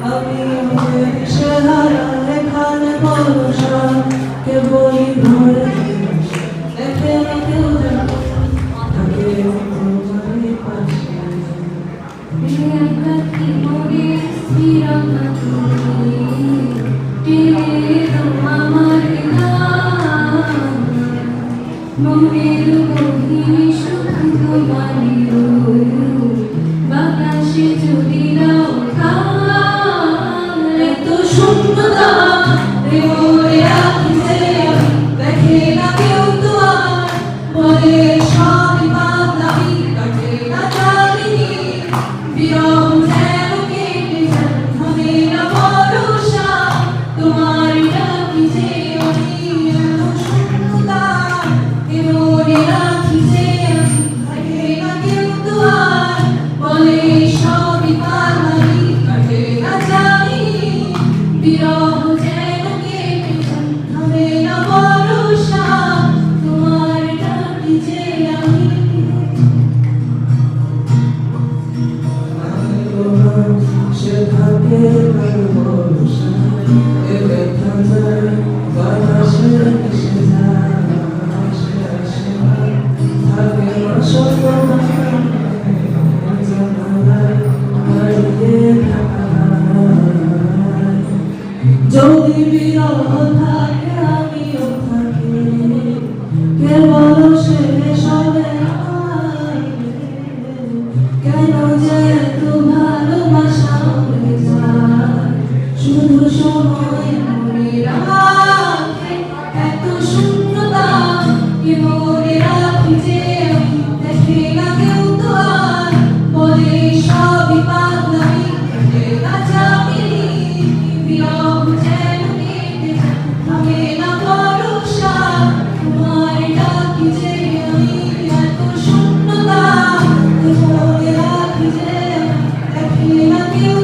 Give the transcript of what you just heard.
আমি দিশেহারা এখানে ভরসা কেবলই ভরে দেখে না কেউ থাকে তোমার পাশে একাকী মনে স্থিরতা তুমি টেনে দাও আমার গান মনের গভীরে শুধু তোমারই রূপ বাতাসে যদি নাও কান এত শূন্যতা মনে রাখিছে দেখে না কেউ তো আর বলে সবই বাদলামি কাটে না জানিনি বিরহ যেন কেটে যায় থামে না ভরসা তোমার ডাকিছে আমি এত শূন্যতা মনে রাখিছে দেখে না কেউ তো আর বলে সবই বাদলামি কাটে না জানিনি বিরহ যেন কেটে যায় থামে না ভরসা তোমার ডাকিছে আমি সে থাকে ভরসা এ ব্যথা যায় বাতাসে এসে যায় আসে আসে থাকে না সপনা জানালায় হারিয়ে থাকা যদি বিরহ থাকে আমিও থাকি কেবল শেষ হবে কেন যে এত ভালোবাসা হয়ে যায় শুধু সময় মনে রাখে এত শূন্যতা কি মনে রাখি যে আমি দেখে না কেউ তো আর বলে সবই পাগলামি কাটে না জামিনি বিরহ যেন কেটে যায় থামে না ভরসা তোমার ডাকি যে আমি এত শূন্যতা মনে রাখি যে দেখে না কেউ